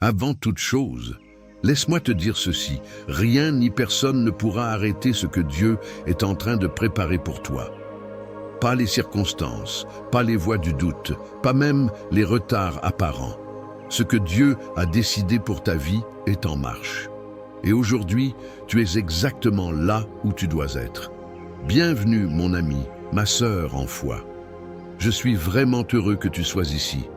Avant toute chose, laisse-moi te dire ceci, rien ni personne ne pourra arrêter ce que Dieu est en train de préparer pour toi. Pas les circonstances, pas les voies du doute, pas même les retards apparents. Ce que Dieu a décidé pour ta vie est en marche. Et aujourd'hui, tu es exactement là où tu dois être. Bienvenue, mon ami, ma sœur en foi. Je suis vraiment heureux que tu sois ici.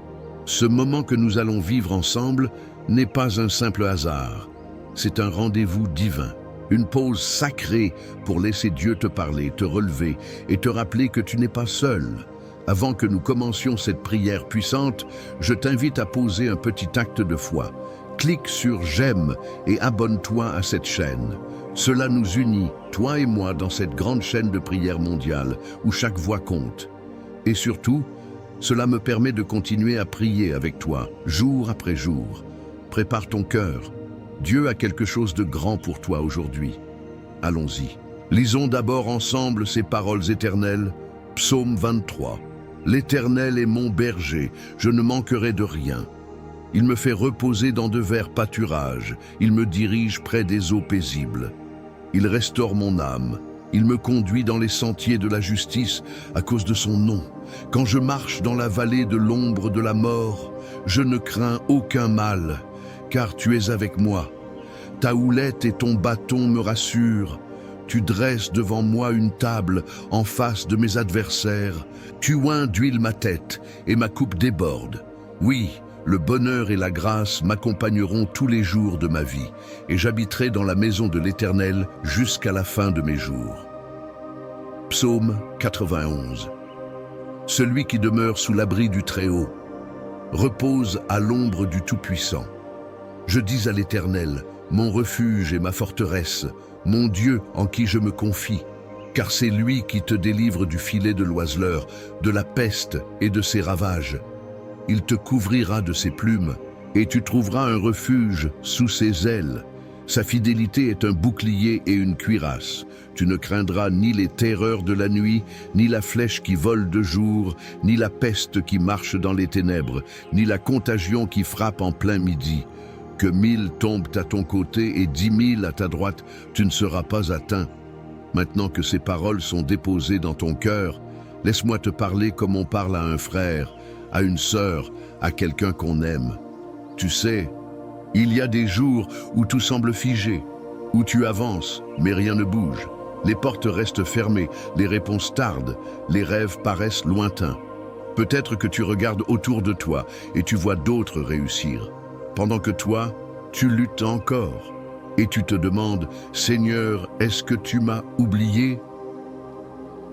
Ce moment que nous allons vivre ensemble n'est pas un simple hasard. C'est un rendez-vous divin, une pause sacrée pour laisser Dieu te parler, te relever et te rappeler que tu n'es pas seul. Avant que nous commencions cette prière puissante, je t'invite à poser un petit acte de foi. Clique sur j'aime et abonne-toi à cette chaîne. Cela nous unit, toi et moi, dans cette grande chaîne de prière mondiale où chaque voix compte. Et surtout, cela me permet de continuer à prier avec toi, jour après jour. Prépare ton cœur. Dieu a quelque chose de grand pour toi aujourd'hui. Allons-y. Lisons d'abord ensemble ces paroles éternelles. Psaume 23. L'Éternel est mon berger, je ne manquerai de rien. Il me fait reposer dans de verts pâturages, il me dirige près des eaux paisibles. Il restaure mon âme, il me conduit dans les sentiers de la justice à cause de son nom. Quand je marche dans la vallée de l'ombre de la mort, je ne crains aucun mal, car tu es avec moi. Ta houlette et ton bâton me rassurent. Tu dresses devant moi une table en face de mes adversaires. Tu oins d'huile ma tête et ma coupe déborde. Oui, le bonheur et la grâce m'accompagneront tous les jours de ma vie, et j'habiterai dans la maison de l'Éternel jusqu'à la fin de mes jours. Psaume 91. Celui qui demeure sous l'abri du Très-Haut repose à l'ombre du Tout-Puissant. Je dis à l'Éternel, mon refuge et ma forteresse, mon Dieu en qui je me confie, car c'est lui qui te délivre du filet de l'oiseleur, de la peste et de ses ravages. Il te couvrira de ses plumes, et tu trouveras un refuge sous ses ailes. Sa fidélité est un bouclier et une cuirasse. Tu ne craindras ni les terreurs de la nuit, ni la flèche qui vole de jour, ni la peste qui marche dans les ténèbres, ni la contagion qui frappe en plein midi. Que 1000 tombent à ton côté et 10 000 à ta droite, tu ne seras pas atteint. Maintenant que ces paroles sont déposées dans ton cœur, laisse-moi te parler comme on parle à un frère, à une sœur, à quelqu'un qu'on aime. Tu sais, il y a des jours où tout semble figé, où tu avances, mais rien ne bouge. Les portes restent fermées, les réponses tardent, les rêves paraissent lointains. Peut-être que tu regardes autour de toi et tu vois d'autres réussir, pendant que toi, tu luttes encore. Et tu te demandes, Seigneur, est-ce que tu m'as oublié?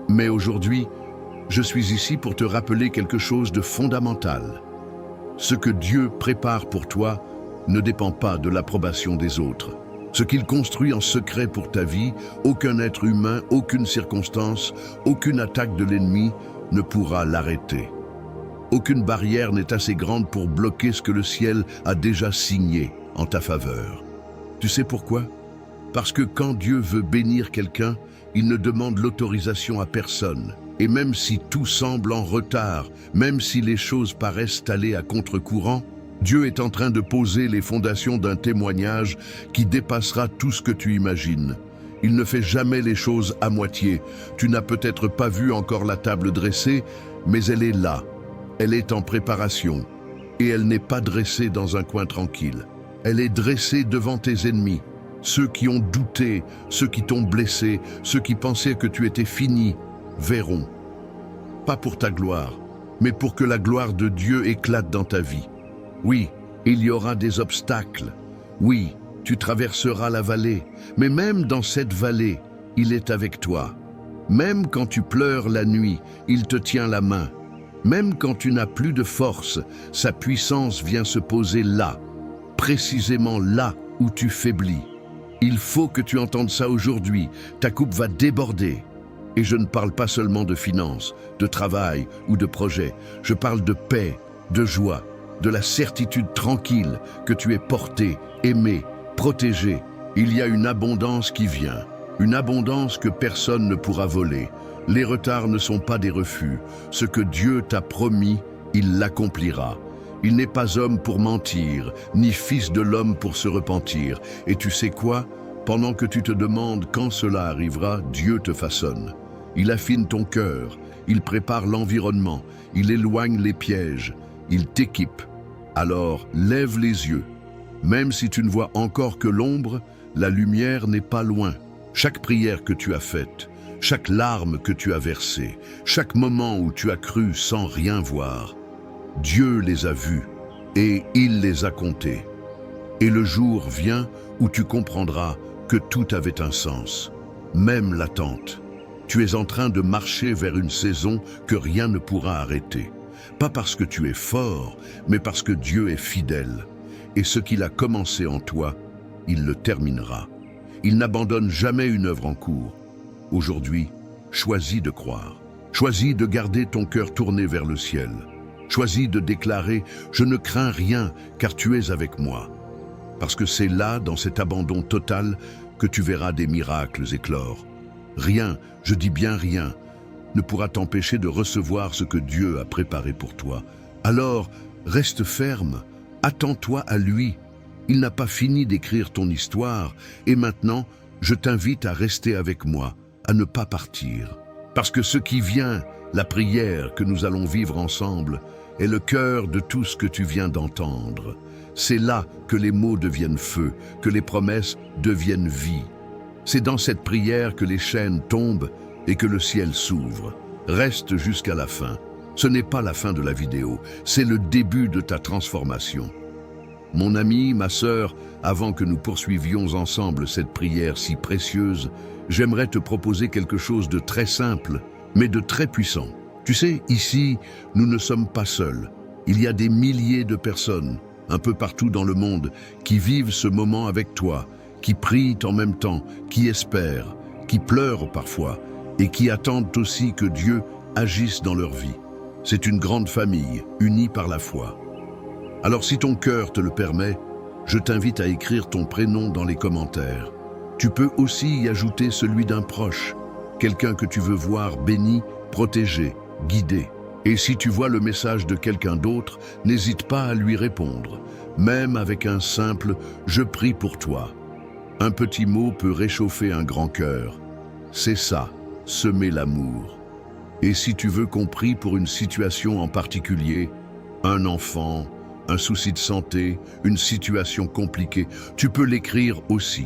Mais aujourd'hui, je suis ici pour te rappeler quelque chose de fondamental. Ce que Dieu prépare pour toi ne dépend pas de l'approbation des autres. Ce qu'il construit en secret pour ta vie, aucun être humain, aucune circonstance, aucune attaque de l'ennemi ne pourra l'arrêter. Aucune barrière n'est assez grande pour bloquer ce que le ciel a déjà signé en ta faveur. Tu sais pourquoi? Parce que quand Dieu veut bénir quelqu'un, il ne demande l'autorisation à personne. Et même si tout semble en retard, même si les choses paraissent aller à contre-courant, Dieu est en train de poser les fondations d'un témoignage qui dépassera tout ce que tu imagines. Il ne fait jamais les choses à moitié. Tu n'as peut-être pas vu encore la table dressée, mais elle est là. Elle est en préparation. Et elle n'est pas dressée dans un coin tranquille. Elle est dressée devant tes ennemis. Ceux qui ont douté, ceux qui t'ont blessé, ceux qui pensaient que tu étais fini, verront. Pas pour ta gloire, mais pour que la gloire de Dieu éclate dans ta vie. Oui, il y aura des obstacles. Oui, tu traverseras la vallée, mais même dans cette vallée, il est avec toi. Même quand tu pleures la nuit, il te tient la main. Même quand tu n'as plus de force, sa puissance vient se poser là, précisément là où tu faiblis. Il faut que tu entendes ça aujourd'hui, ta coupe va déborder. Et je ne parle pas seulement de finances, de travail ou de projet. Je parle de paix, de joie, de la certitude tranquille que tu es porté, aimé, protégé. Il y a une abondance qui vient, une abondance que personne ne pourra voler. Les retards ne sont pas des refus. Ce que Dieu t'a promis, il l'accomplira. Il n'est pas homme pour mentir, ni fils de l'homme pour se repentir. Et tu sais quoi? Pendant que tu te demandes quand cela arrivera, Dieu te façonne. Il affine ton cœur, il prépare l'environnement, il éloigne les pièges, il t'équipe. Alors, lève les yeux. Même si tu ne vois encore que l'ombre, la lumière n'est pas loin. Chaque prière que tu as faite, chaque larme que tu as versée, chaque moment où tu as cru sans rien voir, Dieu les a vus et il les a comptés. Et le jour vient où tu comprendras que tout avait un sens, même l'attente. Tu es en train de marcher vers une saison que rien ne pourra arrêter. Pas parce que tu es fort, mais parce que Dieu est fidèle. Et ce qu'il a commencé en toi, il le terminera. Il n'abandonne jamais une œuvre en cours. Aujourd'hui, choisis de croire. Choisis de garder ton cœur tourné vers le ciel. Choisis de déclarer « Je ne crains rien, car tu es avec moi ». Parce que c'est là, dans cet abandon total, que tu verras des miracles éclore. Rien, je dis bien rien, ne pourra t'empêcher de recevoir ce que Dieu a préparé pour toi. Alors, reste ferme, attends-toi à lui. Il n'a pas fini d'écrire ton histoire, et maintenant, je t'invite à rester avec moi, à ne pas partir. Parce que ce qui vient, la prière que nous allons vivre ensemble, est le cœur de tout ce que tu viens d'entendre. C'est là que les mots deviennent feu, que les promesses deviennent vie. C'est dans cette prière que les chaînes tombent et que le ciel s'ouvre. Reste jusqu'à la fin. Ce n'est pas la fin de la vidéo, c'est le début de ta transformation. Mon ami, ma sœur, avant que nous poursuivions ensemble cette prière si précieuse, j'aimerais te proposer quelque chose de très simple, mais de très puissant. Tu sais, ici, nous ne sommes pas seuls. Il y a des milliers de personnes, un peu partout dans le monde, qui vivent ce moment avec toi, qui prient en même temps, qui espèrent, qui pleurent parfois, et qui attendent aussi que Dieu agisse dans leur vie. C'est une grande famille, unie par la foi. Alors si ton cœur te le permet, je t'invite à écrire ton prénom dans les commentaires. Tu peux aussi y ajouter celui d'un proche, quelqu'un que tu veux voir béni, protégé, guidé. Et si tu vois le message de quelqu'un d'autre, n'hésite pas à lui répondre, même avec un simple « Je prie pour toi ». Un petit mot peut réchauffer un grand cœur. C'est ça, semer l'amour. Et si tu veux qu'on prie pour une situation en particulier, un enfant, un souci de santé, une situation compliquée, tu peux l'écrire aussi.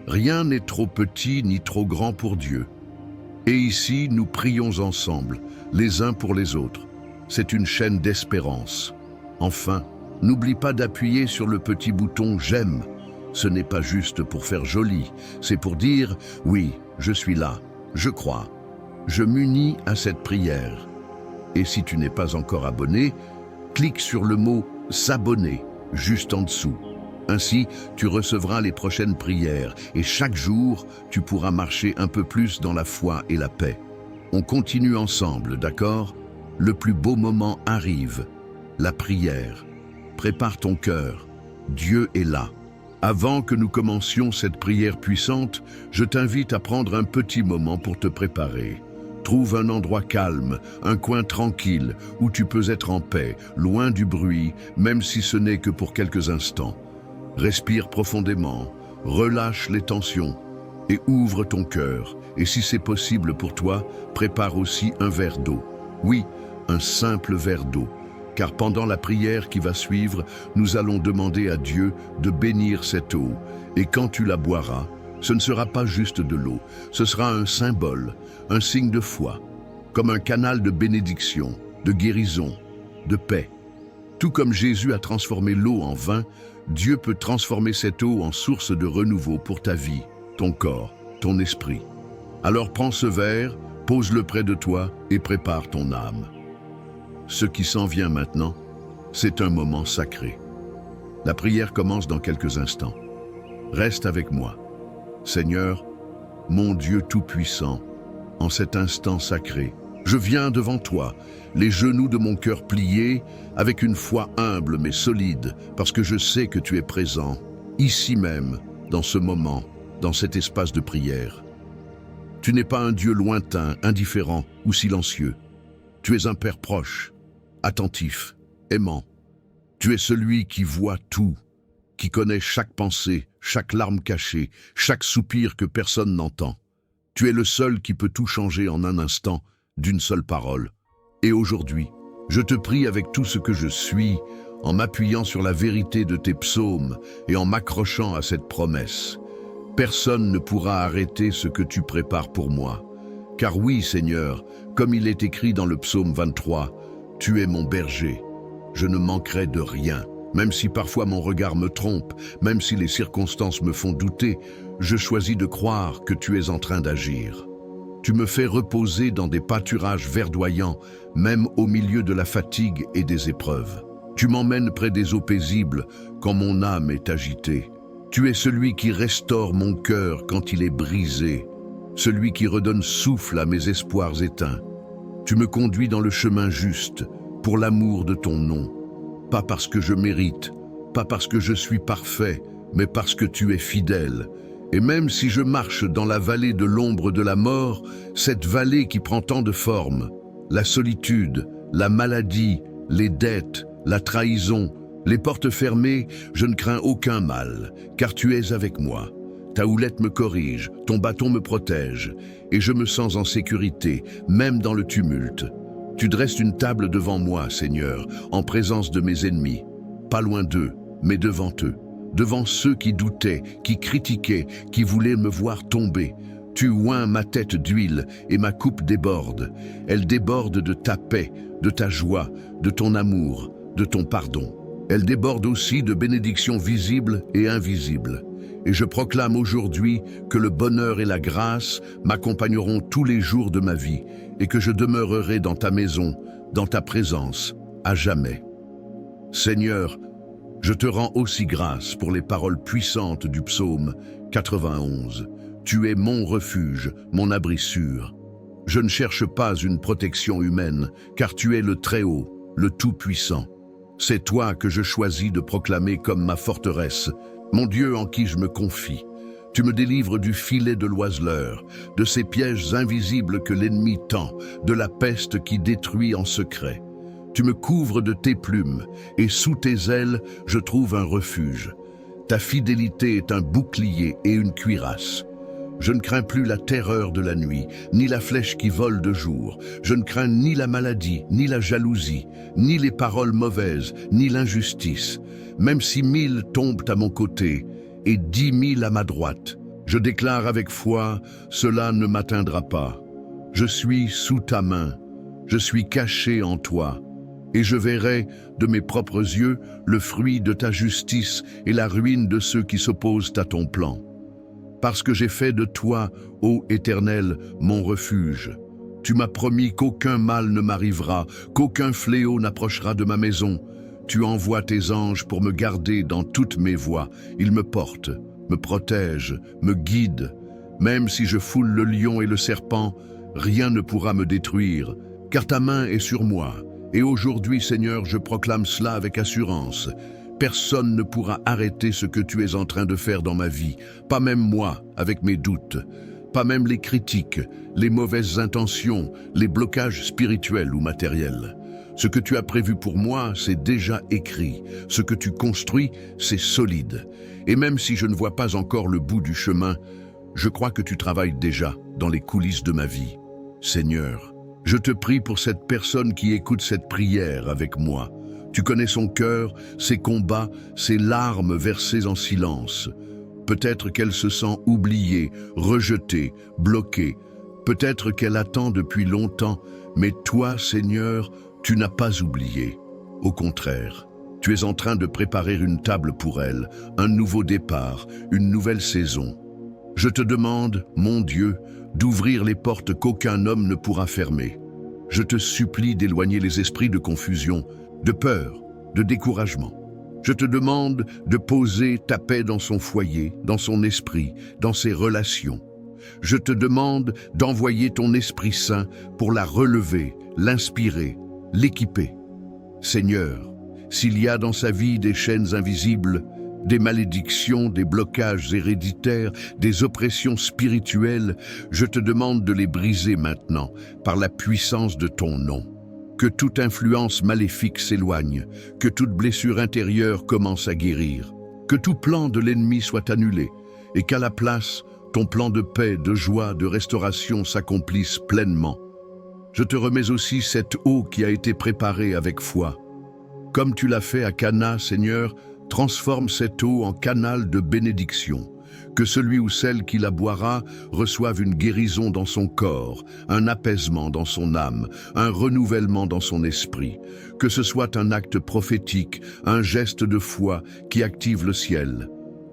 Rien n'est trop petit ni trop grand pour Dieu. Et ici, nous prions ensemble, les uns pour les autres. C'est une chaîne d'espérance. Enfin, n'oublie pas d'appuyer sur le petit bouton « J'aime ». Ce n'est pas juste pour faire joli, c'est pour dire « Oui, je suis là, je crois, je m'unis à cette prière ». Et si tu n'es pas encore abonné, clique sur le mot « S'abonner » juste en dessous. Ainsi, tu recevras les prochaines prières et chaque jour, tu pourras marcher un peu plus dans la foi et la paix. On continue ensemble, d'accord? Le plus beau moment arrive, la prière. Prépare ton cœur, Dieu est là. Avant que nous commencions cette prière puissante, je t'invite à prendre un petit moment pour te préparer. Trouve un endroit calme, un coin tranquille, où tu peux être en paix, loin du bruit, même si ce n'est que pour quelques instants. Respire profondément, relâche les tensions et ouvre ton cœur. Et si c'est possible pour toi, prépare aussi un verre d'eau. Oui, un simple verre d'eau. Car pendant la prière qui va suivre, nous allons demander à Dieu de bénir cette eau. Et quand tu la boiras, ce ne sera pas juste de l'eau, ce sera un symbole, un signe de foi, comme un canal de bénédiction, de guérison, de paix. Tout comme Jésus a transformé l'eau en vin, Dieu peut transformer cette eau en source de renouveau pour ta vie, ton corps, ton esprit. Alors prends ce verre, pose-le près de toi et prépare ton âme. Ce qui s'en vient maintenant, c'est un moment sacré. La prière commence dans quelques instants. Reste avec moi. Seigneur, mon Dieu Tout-Puissant, en cet instant sacré, je viens devant toi, les genoux de mon cœur pliés, avec une foi humble mais solide, parce que je sais que tu es présent, ici même, dans ce moment, dans cet espace de prière. Tu n'es pas un Dieu lointain, indifférent ou silencieux. Tu es un Père proche, attentif, aimant, Tu es celui qui voit tout, qui connaît chaque pensée, chaque larme cachée, chaque soupir que personne n'entend. Tu es le seul qui peut tout changer en un instant, d'une seule parole. Et aujourd'hui, je te prie avec tout ce que je suis, en m'appuyant sur la vérité de tes psaumes et en m'accrochant à cette promesse. Personne ne pourra arrêter ce que tu prépares pour moi. Car oui, Seigneur, comme il est écrit dans le psaume 23, « Tu es mon berger, je ne manquerai de rien. Même si parfois mon regard me trompe, même si les circonstances me font douter, je choisis de croire que tu es en train d'agir. Tu me fais reposer dans des pâturages verdoyants, même au milieu de la fatigue et des épreuves. Tu m'emmènes près des eaux paisibles quand mon âme est agitée. Tu es celui qui restaure mon cœur quand il est brisé, celui qui redonne souffle à mes espoirs éteints. Tu me conduis dans le chemin juste, pour l'amour de ton nom. Pas parce que je mérite, pas parce que je suis parfait, mais parce que tu es fidèle. Et même si je marche dans la vallée de l'ombre de la mort, cette vallée qui prend tant de formes, la solitude, la maladie, les dettes, la trahison, les portes fermées, je ne crains aucun mal, car tu es avec moi. Ta houlette me corrige, ton bâton me protège, et je me sens en sécurité, même dans le tumulte. Tu dresses une table devant moi, Seigneur, en présence de mes ennemis, pas loin d'eux, mais devant eux, devant ceux qui doutaient, qui critiquaient, qui voulaient me voir tomber. Tu oins ma tête d'huile et ma coupe déborde. Elle déborde de ta paix, de ta joie, de ton amour, de ton pardon. Elle déborde aussi de bénédictions visibles et invisibles. Et je proclame aujourd'hui que le bonheur et la grâce m'accompagneront tous les jours de ma vie et que je demeurerai dans ta maison, dans ta présence, à jamais. Seigneur, je te rends aussi grâce pour les paroles puissantes du psaume 91. Tu es mon refuge, mon abri sûr. Je ne cherche pas une protection humaine, car tu es le Très-Haut, le Tout-Puissant. C'est toi que je choisis de proclamer comme ma forteresse, mon Dieu en qui je me confie. Tu me délivres du filet de l'oiseleur, de ces pièges invisibles que l'ennemi tend, de la peste qui détruit en secret. Tu me couvres de tes plumes, et sous tes ailes, je trouve un refuge. Ta fidélité est un bouclier et une cuirasse. Je ne crains plus la terreur de la nuit, ni la flèche qui vole de jour. Je ne crains ni la maladie, ni la jalousie, ni les paroles mauvaises, ni l'injustice. Même si 1000 tombent à mon côté et 10 000 à ma droite, je déclare avec foi, cela ne m'atteindra pas. Je suis sous ta main, je suis caché en toi, et je verrai de mes propres yeux le fruit de ta justice et la ruine de ceux qui s'opposent à ton plan. Parce que j'ai fait de toi, ô Éternel, mon refuge. Tu m'as promis qu'aucun mal ne m'arrivera, qu'aucun fléau n'approchera de ma maison. Tu envoies tes anges pour me garder dans toutes mes voies. Ils me portent, me protègent, me guident. Même si je foule le lion et le serpent, rien ne pourra me détruire, car ta main est sur moi. Et aujourd'hui, Seigneur, je proclame cela avec assurance. Personne ne pourra arrêter ce que tu es en train de faire dans ma vie, pas même moi, avec mes doutes, pas même les critiques, les mauvaises intentions, les blocages spirituels ou matériels. Ce que tu as prévu pour moi, c'est déjà écrit. Ce que tu construis, c'est solide. Et même si je ne vois pas encore le bout du chemin, je crois que tu travailles déjà dans les coulisses de ma vie. Seigneur, je te prie pour cette personne qui écoute cette prière avec moi. Tu connais son cœur, ses combats, ses larmes versées en silence. Peut-être qu'elle se sent oubliée, rejetée, bloquée. Peut-être qu'elle attend depuis longtemps, mais toi, Seigneur, tu n'as pas oublié. Au contraire, tu es en train de préparer une table pour elle, un nouveau départ, une nouvelle saison. Je te demande, mon Dieu, d'ouvrir les portes qu'aucun homme ne pourra fermer. Je te supplie d'éloigner les esprits de confusion, de peur, de découragement. Je te demande de poser ta paix dans son foyer, dans son esprit, dans ses relations. Je te demande d'envoyer ton Esprit Saint pour la relever, l'inspirer, l'équiper. Seigneur, s'il y a dans sa vie des chaînes invisibles, des malédictions, des blocages héréditaires, des oppressions spirituelles, je te demande de les briser maintenant par la puissance de ton nom. Que toute influence maléfique s'éloigne, que toute blessure intérieure commence à guérir, que tout plan de l'ennemi soit annulé, et qu'à la place, ton plan de paix, de joie, de restauration s'accomplisse pleinement. Je te remets aussi cette eau qui a été préparée avec foi. Comme tu l'as fait à Cana, Seigneur, transforme cette eau en canal de bénédiction. Que celui ou celle qui la boira reçoive une guérison dans son corps, un apaisement dans son âme, un renouvellement dans son esprit. Que ce soit un acte prophétique, un geste de foi qui active le ciel.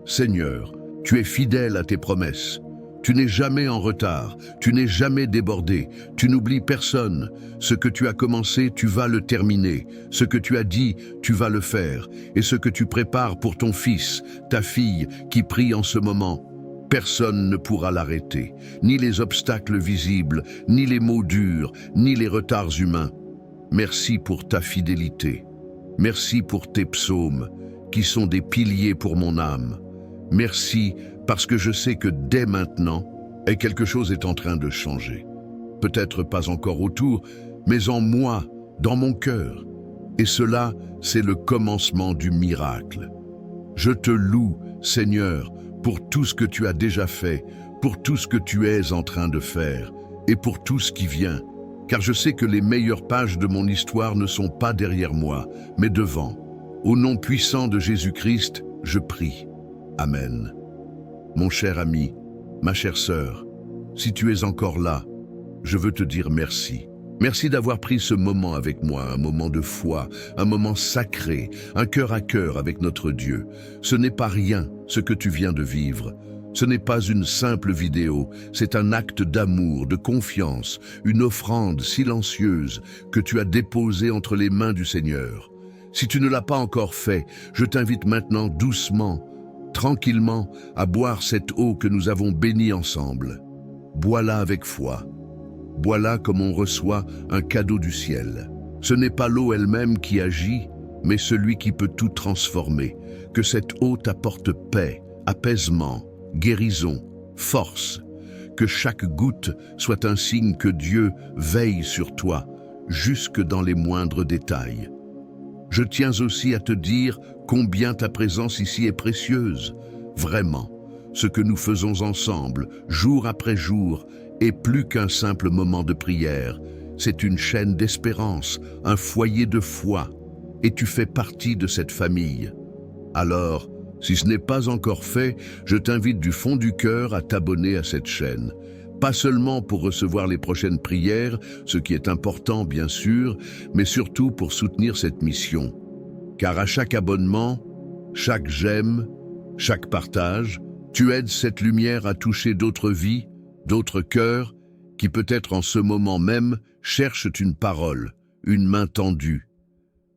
Seigneur, tu es fidèle à tes promesses. Tu n'es jamais en retard, tu n'es jamais débordé, tu n'oublies personne. Ce que tu as commencé, tu vas le terminer. Ce que tu as dit, tu vas le faire. Et ce que tu prépares pour ton fils, ta fille, qui prie en ce moment, personne ne pourra l'arrêter. Ni les obstacles visibles, ni les mots durs, ni les retards humains. Merci pour ta fidélité. Merci pour tes psaumes, qui sont des piliers pour mon âme. Merci parce que je sais que dès maintenant, quelque chose est en train de changer. Peut-être pas encore autour, mais en moi, dans mon cœur. Et cela, c'est le commencement du miracle. Je te loue, Seigneur, pour tout ce que tu as déjà fait, pour tout ce que tu es en train de faire, et pour tout ce qui vient. Car je sais que les meilleures pages de mon histoire ne sont pas derrière moi, mais devant. Au nom puissant de Jésus-Christ, je prie. Amen. Mon cher ami, ma chère sœur, si tu es encore là, je veux te dire merci. Merci d'avoir pris ce moment avec moi, un moment de foi, un moment sacré, un cœur à cœur avec notre Dieu. Ce n'est pas rien, ce que tu viens de vivre. Ce n'est pas une simple vidéo, c'est un acte d'amour, de confiance, une offrande silencieuse que tu as déposée entre les mains du Seigneur. Si tu ne l'as pas encore fait, je t'invite maintenant doucement, tranquillement, à boire cette eau que nous avons bénie ensemble. Bois-la avec foi. Bois-la comme on reçoit un cadeau du ciel. Ce n'est pas l'eau elle-même qui agit, mais celui qui peut tout transformer. Que cette eau t'apporte paix, apaisement, guérison, force. Que chaque goutte soit un signe que Dieu veille sur toi, jusque dans les moindres détails. Je tiens aussi à te dire combien ta présence ici est précieuse. Vraiment, ce que nous faisons ensemble, jour après jour, est plus qu'un simple moment de prière. C'est une chaîne d'espérance, un foyer de foi, et tu fais partie de cette famille. Alors, si ce n'est pas encore fait, je t'invite du fond du cœur à t'abonner à cette chaîne. Pas seulement pour recevoir les prochaines prières, ce qui est important bien sûr, mais surtout pour soutenir cette mission. Car à chaque abonnement, chaque j'aime, chaque partage, tu aides cette lumière à toucher d'autres vies, d'autres cœurs, qui peut-être en ce moment même cherchent une parole, une main tendue.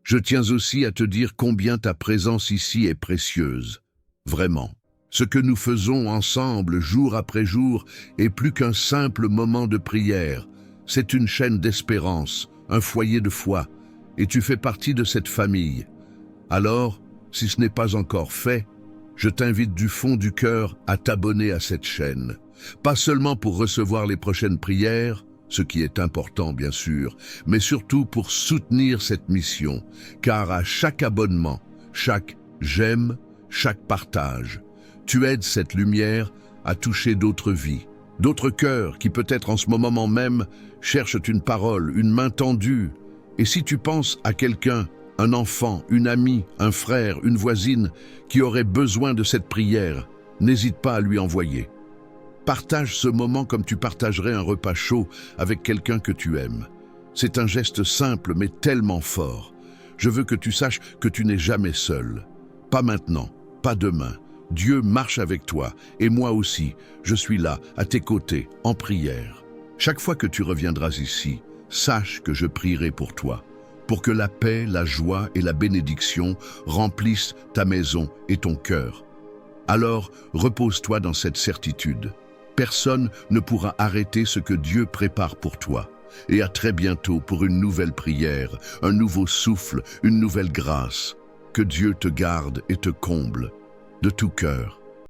Je tiens aussi à te dire combien ta présence ici est précieuse. Vraiment. Ce que nous faisons ensemble jour après jour est plus qu'un simple moment de prière. C'est une chaîne d'espérance, un foyer de foi, et tu fais partie de cette famille. Alors, si ce n'est pas encore fait, je t'invite du fond du cœur à t'abonner à cette chaîne. Pas seulement pour recevoir les prochaines prières, ce qui est important bien sûr, mais surtout pour soutenir cette mission, car à chaque abonnement, chaque j'aime, chaque partage, tu aides cette lumière à toucher d'autres vies, d'autres cœurs qui peut-être en ce moment même cherchent une parole, une main tendue. Et si tu penses à quelqu'un, un enfant, une amie, un frère, une voisine qui aurait besoin de cette prière, n'hésite pas à lui envoyer. Partage ce moment comme tu partagerais un repas chaud avec quelqu'un que tu aimes. C'est un geste simple mais tellement fort. Je veux que tu saches que tu n'es jamais seul. Pas maintenant, pas demain. Dieu marche avec toi, et moi aussi, je suis là, à tes côtés, en prière. Chaque fois que tu reviendras ici, sache que je prierai pour toi, pour que la paix, la joie et la bénédiction remplissent ta maison et ton cœur. Alors, repose-toi dans cette certitude. Personne ne pourra arrêter ce que Dieu prépare pour toi. Et à très bientôt pour une nouvelle prière, un nouveau souffle, une nouvelle grâce. Que Dieu te garde et te comble de tout cœur.